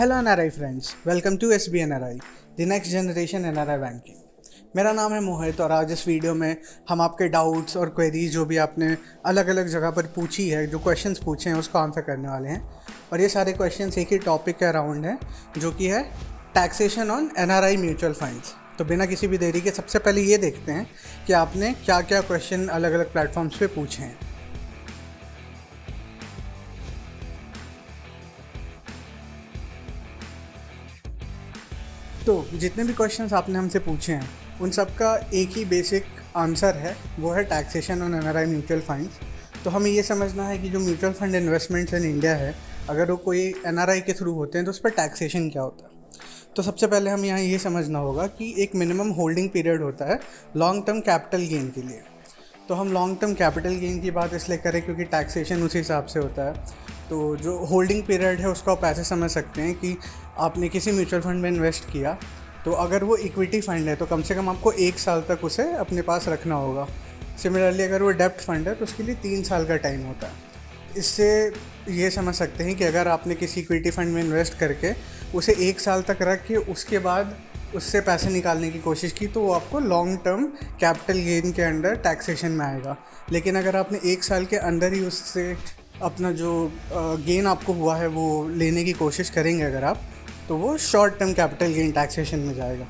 Hello NRI friends, welcome to S B NRI, the next generation NRI banking. मेरा नाम है मोहित और आज इस वीडियो में हम आपके डाउट्स और क्वेरीज जो भी आपने अलग अलग जगह पर पूछी है, जो क्वेश्चंस पूछे हैं उसको आंसर करने वाले हैं। और ये सारे क्वेश्चंस एक ही टॉपिक के अराउंड हैं, जो कि है taxation on NRI mutual funds. तो बिना किसी भी देरी के सबसे पहले ये देखते हैं कि आपने क्या क्या क्वेश्चन अलग अलग प्लेटफॉर्म्स पे पूछे हैं। तो जितने भी क्वेश्चंस आपने हमसे पूछे हैं उन सब का एक ही बेसिक आंसर है, वो है taxation on NRI mutual funds. तो हमें ये समझना है कि जो mutual fund investments in India है, अगर वो कोई एनआरआई के थ्रू होते हैं तो उस पर टैक्सेशन क्या होता है। तो सबसे पहले हम यहाँ ये समझना होगा कि एक मिनिमम होल्डिंग पीरियड होता है लॉन्ग टर्म कैपिटल गेन के लिए। तो हम लॉन्ग टर्म कैपिटल गेन की बात इसलिए करें क्योंकि टैक्सेशन उसी हिसाब से होता है। तो जो होल्डिंग पीरियड है उसको आप ऐसे समझ सकते हैं कि आपने किसी म्यूचुअल फंड में इन्वेस्ट किया, तो अगर वो इक्विटी फंड है तो कम से कम आपको 1 साल तक उसे अपने पास रखना होगा। सिमिलरली अगर वो डेब्ट फंड है तो उसके लिए 3 साल का टाइम होता है। इससे ये समझ सकते हैं कि अगर आपने किसी इक्विटी फंड में इन्वेस्ट करके उसे 1 साल तक रख के उसके बाद उससे पैसे निकालने की कोशिश की, तो वो आपको लॉन्ग टर्म कैपिटल गेन के अंडर टैक्सेशन में आएगा। लेकिन अगर आपने 1 साल के अंदर ही उससे अपना जो गेन आपको हुआ है वो लेने की कोशिश करेंगे अगर आप, तो वो short term capital gain taxation में जाएगा।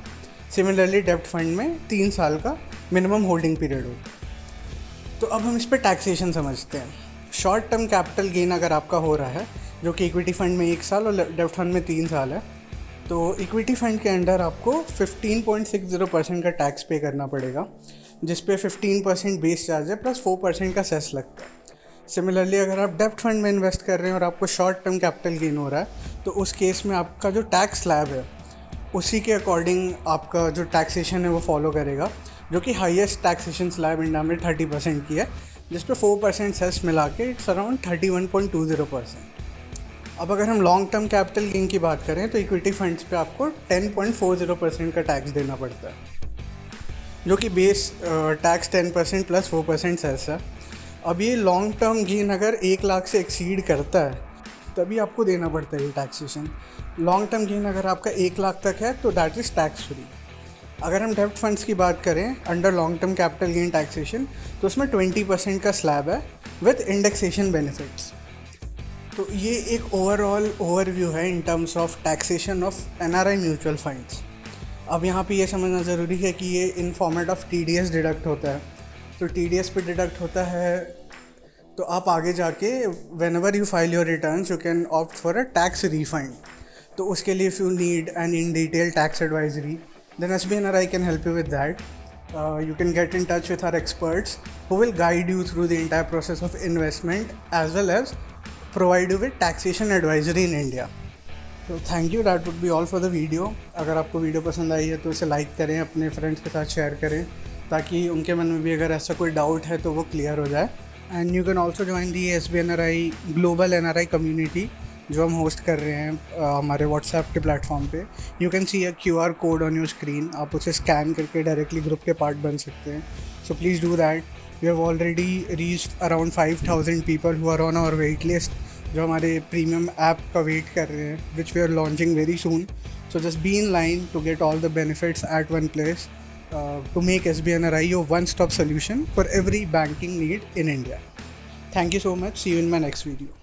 सिमिलरली डेब्ट फंड में 3 साल का मिनिमम होल्डिंग पीरियड होगा। तो अब हम इस पर टैक्सेशन समझते हैं। शॉर्ट टर्म कैपिटल गेन अगर आपका हो रहा है, जो कि इक्विटी फंड में 1 साल और डेब्ट फंड में 3 साल है, तो इक्विटी फंड के अंडर आपको 15.60% का टैक्स पे करना पड़ेगा, जिस पे 15% बेस चार्ज है प्लस 4% का सेस लगता है। सिमिलरली अगर आप डेब्ट फंड में इन्वेस्ट कर रहे हैं और आपको शॉर्ट टर्म कैपिटल गेन हो रहा है, तो उस केस में आपका जो टैक्स स्लैब है उसी के अकॉर्डिंग आपका जो टैक्सेशन है वो फॉलो करेगा, जो कि हाईएस्ट टैक्सेशन स्लैब इंडिया में 30% की है, जिस पे 4% सेस मिला के इट्स अराउंड 31.20%। अब अगर हम लॉन्ग टर्म कैपिटल गेन की बात करें तो इक्विटी फंड्स पे आपको 10.40% का टैक्स देना पड़ता है, जो कि बेस टैक्स 10% प्लस 4% सेस है। अब ये लॉन्ग टर्म गेन अगर 1 लाख से एक्सीड करता है तभी आपको देना पड़ता है ये टैक्सेशन। लॉन्ग टर्म गेन अगर आपका 1 लाख तक है तो दैट इज़ टैक्स फ्री। अगर हम डेब्ट फंड्स की बात करें under long term capital gain taxation, तो उसमें 20% का स्लैब है विद इंडेक्सेशन बेनिफिट्स। तो ये एक ओवरऑल ओवरव्यू है in terms of taxation of NRI mutual funds. अब यहाँ पे ये समझना ज़रूरी है कि ये इन फॉर्मेट ऑफ टीडीएस डिडक्ट होता है। तो टीडीएस पे डिडक्ट होता है, तो आप आगे जाके whenever you file your returns you can opt for a tax refund. तो उसके लिए if you need an in detail tax advisory then SBNRI can help you with that. You can get in touch with our experts who will guide you through the entire process of investment as well as provide you with taxation advisory in India. So thank you, that would be all for the video. अगर आपको video पसंद आई है तो इसे like करें, अपने friends के साथ शेयर करें, ताकि उनके मन में भी अगर ऐसा कोई डाउट है तो वो क्लियर हो जाए। And you can also join the SBNRI global NRI community जो हम होस्ट कर रहे हैं हमारे व्हाट्सएप के प्लेटफॉर्म पे। You can see a QR code on your screen, आप उसे स्कैन करके डायरेक्टली ग्रुप के पार्ट बन सकते हैं। So please do that. We have already reached around 5000 people who are on our wait list, जो हमारे प्रीमियम ऐप का वेट कर रहे हैं, which we are launching very soon. So just be in line to get all the benefits at one place to make SBNRI your one-stop solution for every banking need in India. Thank you so much. See you in my next video.